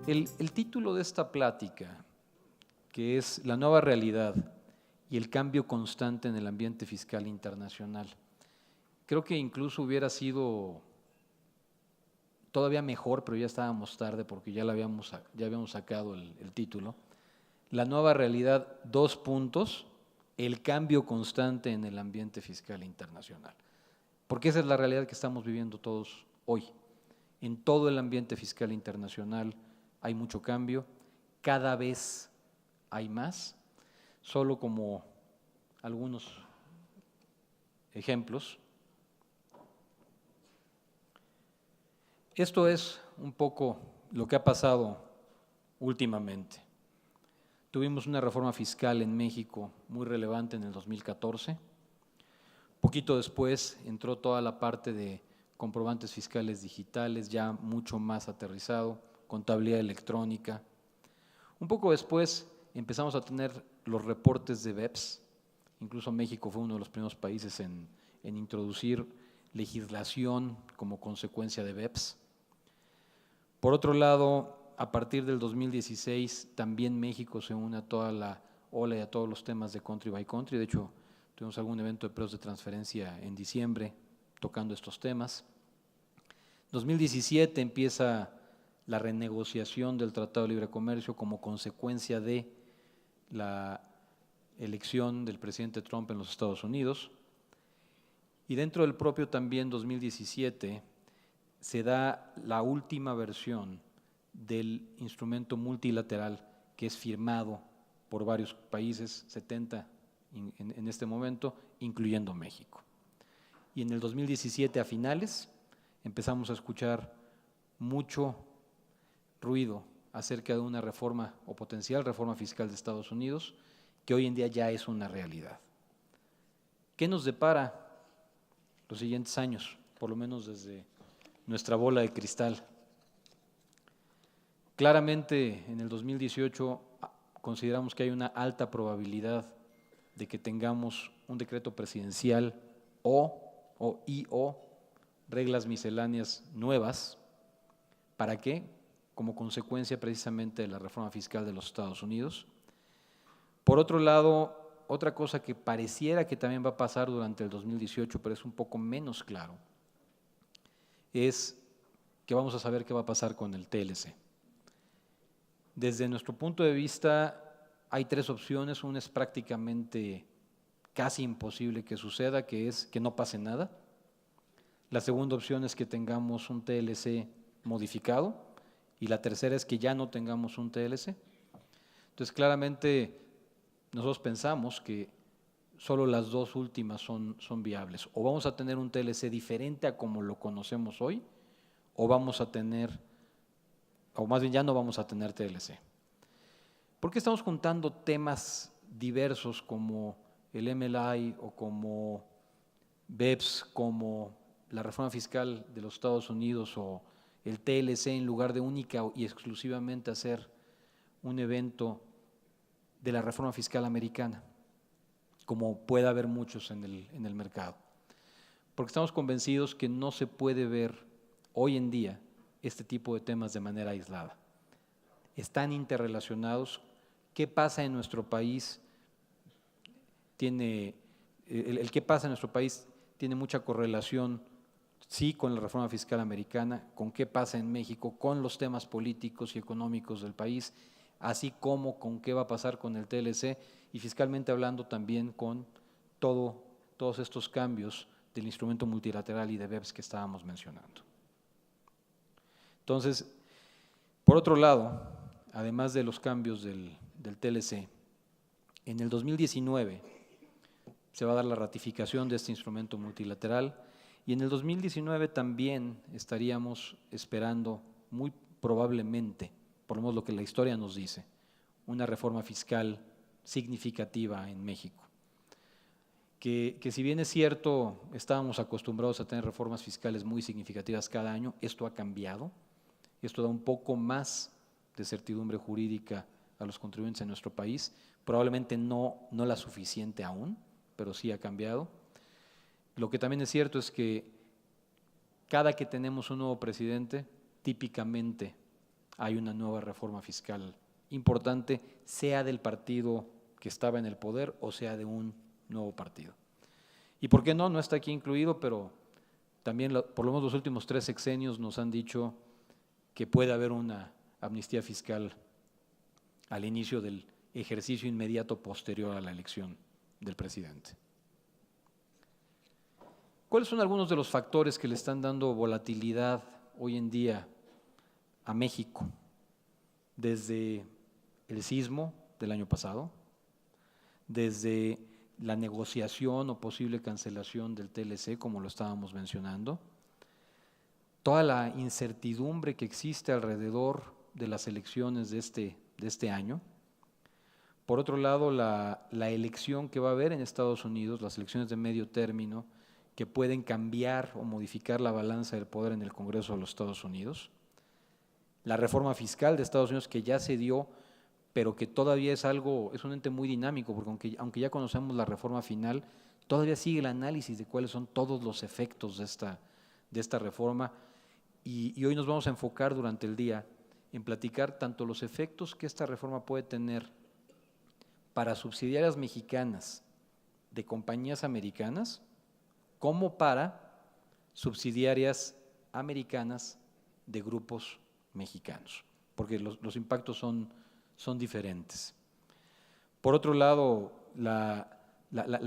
El título de esta plática, que es La nueva realidad y el cambio constante en el ambiente fiscal internacional, creo que incluso hubiera sido todavía mejor, pero ya estábamos tarde porque ya habíamos sacado el título. La nueva realidad, dos puntos, el cambio constante en el ambiente fiscal internacional. Porque esa es la realidad que estamos viviendo todos hoy. En todo el ambiente fiscal internacional hay mucho cambio, cada vez hay más. Solo como algunos ejemplos. Esto es un poco lo que ha pasado últimamente. Tuvimos una reforma fiscal en México muy relevante en el 2014. Poquito después entró toda la parte de comprobantes fiscales digitales, ya mucho más aterrizado, contabilidad electrónica. Un poco después empezamos a tener los reportes de BEPS. Incluso México fue uno de los primeros países en introducir legislación como consecuencia de BEPS. Por otro lado, a partir del 2016 también México se une a toda la ola y a todos los temas de country by country. De hecho, tuvimos algún evento de precios de transferencia en diciembre tocando estos temas. 2017 empieza la renegociación del Tratado de Libre Comercio como consecuencia de la elección del presidente Trump en los Estados Unidos. Y dentro del propio también 2017 se da la última versión del instrumento multilateral que es firmado por varios países, 70 en este momento, incluyendo México. Y en el 2017 a finales empezamos a escuchar mucho ruido acerca de una reforma o potencial reforma fiscal de Estados Unidos que hoy en día ya es una realidad. ¿Qué nos depara los siguientes años, por lo menos desde nuestra bola de cristal? Claramente en el 2018 consideramos que hay una alta probabilidad de que tengamos un decreto presidencial o reglas misceláneas nuevas. ¿Para qué? Como consecuencia precisamente de la reforma fiscal de los Estados Unidos. Por otro lado, otra cosa que pareciera que también va a pasar durante el 2018, pero es un poco menos claro, es que vamos a saber qué va a pasar con el TLC. Desde nuestro punto de vista, hay tres opciones. Una es prácticamente casi imposible que suceda, que es que no pase nada. La segunda opción es que tengamos un TLC modificado y la tercera es que ya no tengamos un TLC. Entonces, claramente, nosotros pensamos que solo las dos últimas son viables. O vamos a tener un TLC diferente a como lo conocemos hoy, o vamos a tener, o más bien ya no vamos a tener TLC. ¿Por qué estamos juntando temas diversos como el MLI o como BEPS, como la reforma fiscal de los Estados Unidos o el TLC en lugar de única y exclusivamente hacer un evento de la reforma fiscal americana, como puede haber muchos en el mercado? Porque estamos convencidos que no se puede ver hoy en día este tipo de temas de manera aislada. Están interrelacionados. ¿Qué pasa en nuestro país? El qué pasa en nuestro país tiene mucha correlación, sí, con la reforma fiscal americana, con qué pasa en México, con los temas políticos y económicos del país, así como con qué va a pasar con el TLC y fiscalmente hablando también con todos estos cambios del instrumento multilateral y de BEPS que estábamos mencionando. Entonces, por otro lado, además de los cambios del TLC, en el 2019 se va a dar la ratificación de este instrumento multilateral y en el 2019 también estaríamos esperando muy probablemente, por lo menos lo que la historia nos dice, una reforma fiscal significativa en México. Que si bien es cierto, estábamos acostumbrados a tener reformas fiscales muy significativas cada año, esto ha cambiado, esto da un poco más de certidumbre jurídica a los contribuyentes en nuestro país, probablemente no la suficiente aún, pero sí ha cambiado. Lo que también es cierto es que cada que tenemos un nuevo presidente, típicamente hay una nueva reforma fiscal importante, sea del partido que estaba en el poder o sea de un nuevo partido. ¿Y por qué no? No está aquí incluido, pero también por lo menos los últimos 3 sexenios nos han dicho que puede haber una amnistía fiscal al inicio del ejercicio inmediato posterior a la elección del presidente. ¿Cuáles son algunos de los factores que le están dando volatilidad hoy en día a México? Desde el sismo del año pasado, desde la negociación o posible cancelación del TLC, como lo estábamos mencionando, toda la incertidumbre que existe alrededor de las elecciones de este año. Por otro lado, la elección que va a haber en Estados Unidos, las elecciones de medio término, que pueden cambiar o modificar la balanza del poder en el Congreso de los Estados Unidos. La reforma fiscal de Estados Unidos que ya se dio, pero que todavía es un ente muy dinámico, porque aunque ya conocemos la reforma final, todavía sigue el análisis de cuáles son todos los efectos de esta reforma. Y hoy nos vamos a enfocar durante el día en platicar tanto los efectos que esta reforma puede tener para subsidiarias mexicanas de compañías americanas, como para subsidiarias americanas de grupos mexicanos, porque los impactos son diferentes. Por otro lado, la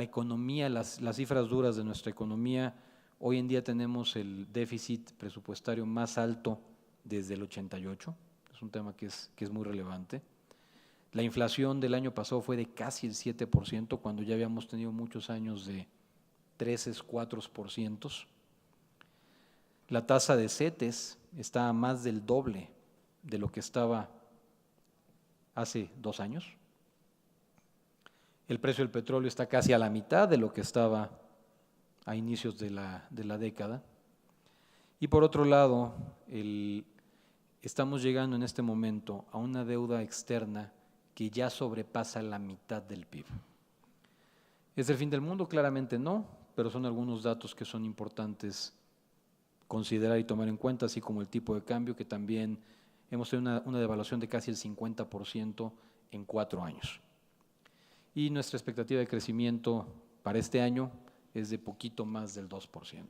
economía, las cifras duras de nuestra economía, hoy en día tenemos el déficit presupuestario más alto desde el 88, es un tema que es muy relevante. La inflación del año pasado fue de casi el 7%, cuando ya habíamos tenido muchos años de 3, 4%. La tasa de CETES está a más del doble de lo que estaba hace 2 años. El precio del petróleo está casi a la mitad de lo que estaba a inicios de la década. Y por otro lado, estamos llegando en este momento a una deuda externa que ya sobrepasa la mitad del PIB. ¿Es el fin del mundo? Claramente no, pero son algunos datos que son importantes considerar y tomar en cuenta, así como el tipo de cambio, que también hemos tenido una devaluación de casi el 50% en 4 años. Y nuestra expectativa de crecimiento para este año es de poquito más del 2%.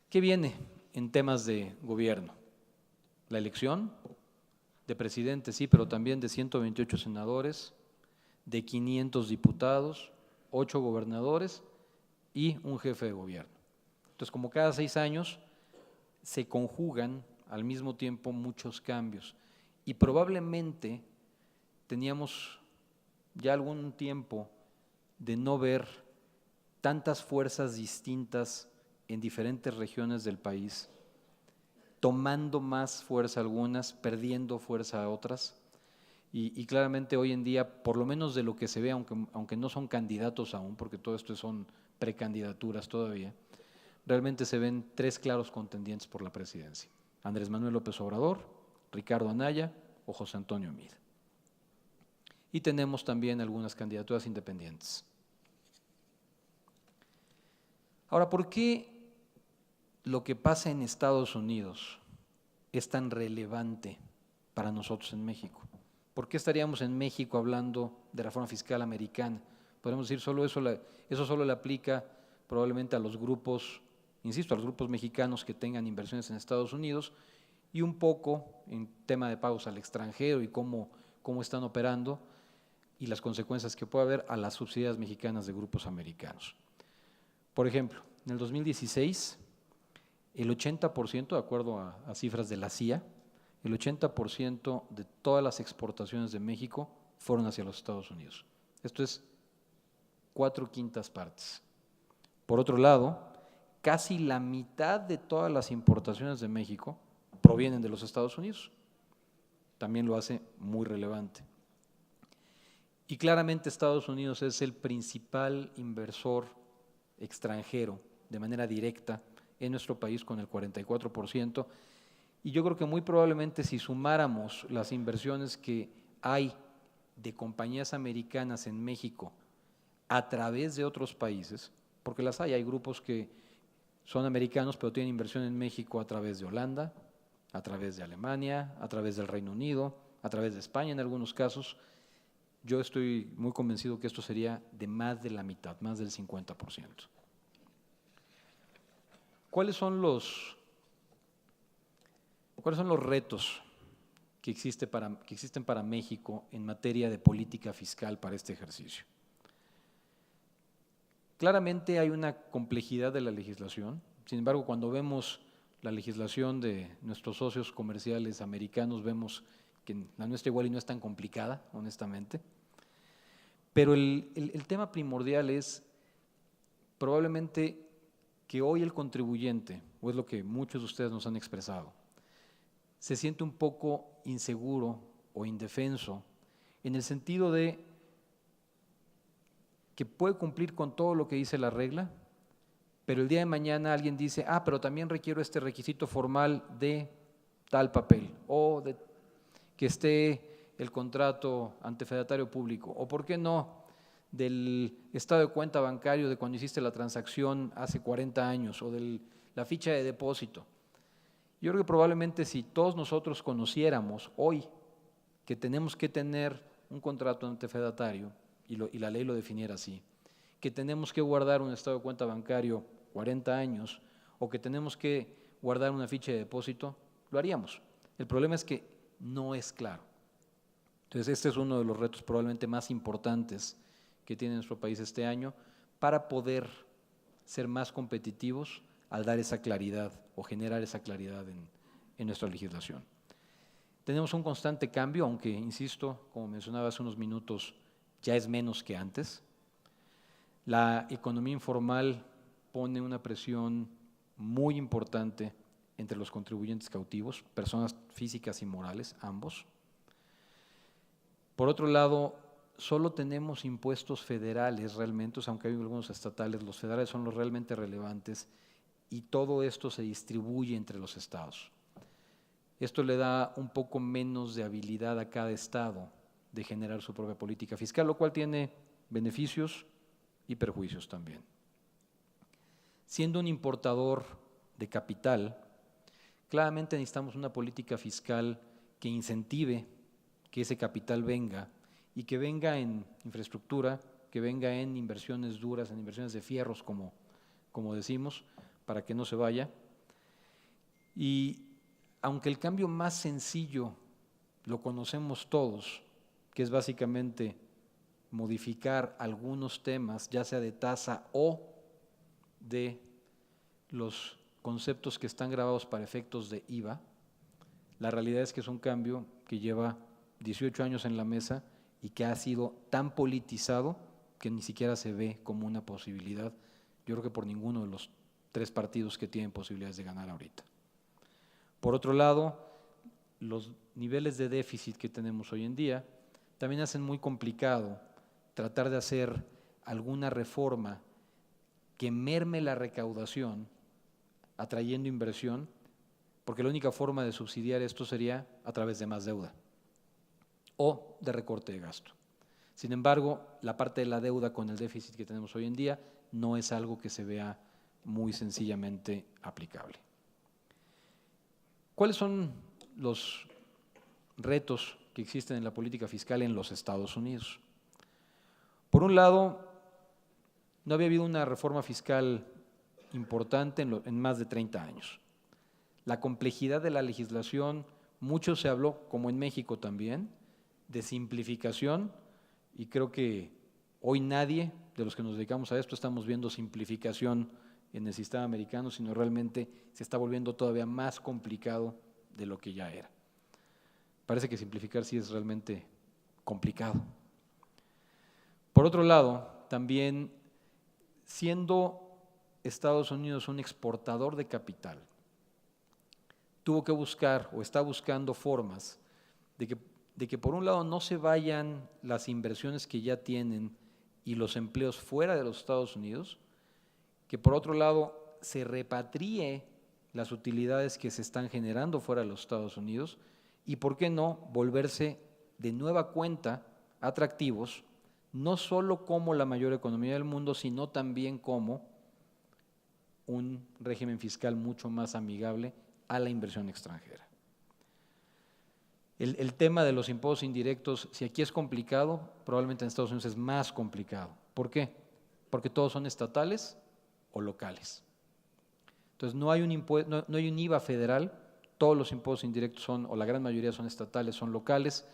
¿Qué viene en temas de gobierno? La elección de presidente, sí, pero también de 128 senadores, de 500 diputados, 8 gobernadores y un jefe de gobierno. Entonces, como cada 6 años, se conjugan al mismo tiempo muchos cambios y probablemente teníamos ya algún tiempo de no ver tantas fuerzas distintas en diferentes regiones del país, tomando más fuerza algunas, perdiendo fuerza otras. Y claramente hoy en día, por lo menos de lo que se ve, aunque no son candidatos aún, porque todo esto son precandidaturas todavía, realmente se ven 3 claros contendientes por la presidencia: Andrés Manuel López Obrador, Ricardo Anaya o José Antonio Meade. Y tenemos también algunas candidaturas independientes. Ahora, ¿por qué lo que pasa en Estados Unidos es tan relevante para nosotros en México? ¿Por qué estaríamos en México hablando de reforma fiscal americana? Podemos decir, eso solo le aplica probablemente a los grupos, insisto, a los grupos mexicanos que tengan inversiones en Estados Unidos, y un poco en tema de pagos al extranjero y cómo están operando y las consecuencias que puede haber a las subsidiarias mexicanas de grupos americanos. Por ejemplo, en el 2016, el 80%, de acuerdo a cifras de la CIA, el 80% de todas las exportaciones de México fueron hacia los Estados Unidos. Esto es 4/5 partes. Por otro lado, casi la mitad de todas las importaciones de México provienen de los Estados Unidos. También lo hace muy relevante. Y claramente Estados Unidos es el principal inversor extranjero de manera directa en nuestro país, con el 44%. Y yo creo que muy probablemente, si sumáramos las inversiones que hay de compañías americanas en México a través de otros países, porque hay grupos que son americanos pero tienen inversión en México a través de Holanda, a través de Alemania, a través del Reino Unido, a través de España en algunos casos. Yo estoy muy convencido que esto sería de más de la mitad, más del 50%. ¿Cuáles son los retos que existen para México en materia de política fiscal para este ejercicio? Claramente hay una complejidad de la legislación. Sin embargo, cuando vemos la legislación de nuestros socios comerciales americanos, vemos que la nuestra igual y no es tan complicada, honestamente. Pero el tema primordial es probablemente que hoy el contribuyente, o es lo que muchos de ustedes nos han expresado, se siente un poco inseguro o indefenso en el sentido de que puede cumplir con todo lo que dice la regla, pero el día de mañana alguien dice, pero también requiero este requisito formal de tal papel, o de que esté el contrato ante fedatario público, o por qué no, del estado de cuenta bancario de cuando hiciste la transacción hace 40 años, o de la ficha de depósito. Yo creo que probablemente si todos nosotros conociéramos hoy que tenemos que tener un contrato ante fedatario, y la ley lo definiera así, que tenemos que guardar un estado de cuenta bancario 40 años, o que tenemos que guardar una ficha de depósito, lo haríamos. El problema es que no es claro. Entonces, este es uno de los retos probablemente más importantes que tiene nuestro país este año para poder ser más competitivos al dar esa claridad o generar esa claridad en nuestra legislación. Tenemos un constante cambio, aunque, insisto, como mencionaba hace unos minutos, ya es menos que antes. La economía informal pone una presión muy importante entre los contribuyentes cautivos, personas físicas y morales, ambos. Por otro lado, solo tenemos impuestos federales realmente, aunque hay algunos estatales, los federales son los realmente relevantes, y todo esto se distribuye entre los estados. Esto le da un poco menos de habilidad a cada estado de generar su propia política fiscal, lo cual tiene beneficios y perjuicios también. Siendo un importador de capital, claramente necesitamos una política fiscal que incentive que ese capital venga, y que venga en infraestructura, que venga en inversiones duras, en inversiones de fierros, como decimos, para que no se vaya. Y aunque el cambio más sencillo lo conocemos todos, que es básicamente modificar algunos temas, ya sea de tasa o de los conceptos que están grabados para efectos de IVA, la realidad es que es un cambio que lleva 18 años en la mesa y que ha sido tan politizado que ni siquiera se ve como una posibilidad, yo creo que por ninguno de los tres partidos que tienen posibilidades de ganar ahorita. Por otro lado, los niveles de déficit que tenemos hoy en día también hacen muy complicado tratar de hacer alguna reforma que merme la recaudación atrayendo inversión, porque la única forma de subsidiar esto sería a través de más deuda o de recorte de gasto. Sin embargo, la parte de la deuda con el déficit que tenemos hoy en día no es algo que se vea muy sencillamente aplicable. ¿Cuáles son los retos que existen en la política fiscal en los Estados Unidos? Por un lado, no había habido una reforma fiscal importante en más de 30 años. La complejidad de la legislación, mucho se habló, como en México también, de simplificación, y creo que hoy nadie de los que nos dedicamos a esto estamos viendo simplificación en el sistema americano, sino realmente se está volviendo todavía más complicado de lo que ya era. Parece que simplificar sí es realmente complicado. Por otro lado, también siendo Estados Unidos un exportador de capital, tuvo que buscar o está buscando formas de que por un lado no se vayan las inversiones que ya tienen y los empleos fuera de los Estados Unidos, que por otro lado se repatrie las utilidades que se están generando fuera de los Estados Unidos, y por qué no volverse de nueva cuenta atractivos, no solo como la mayor economía del mundo, sino también como un régimen fiscal mucho más amigable a la inversión extranjera. El tema de los impuestos indirectos, si aquí es complicado, probablemente en Estados Unidos es más complicado. ¿Por qué? Porque todos son estatales o locales. Entonces no hay no hay un IVA federal, todos los impuestos indirectos son, o la gran mayoría son estatales, son locales,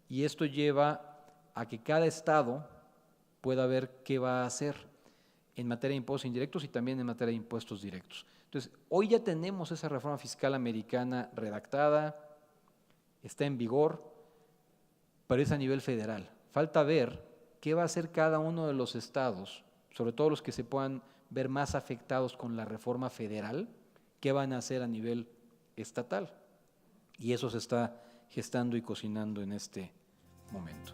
y esto lleva a que cada estado pueda ver qué va a hacer en materia de impuestos indirectos y también en materia de impuestos directos. Entonces, hoy ya tenemos esa reforma fiscal americana redactada, está en vigor, pero es a nivel federal. Falta ver qué va a hacer cada uno de los estados, sobre todo los que se puedan ver más afectados con la reforma federal, qué van a hacer a nivel estatal. Y eso se está gestando y cocinando en este momento.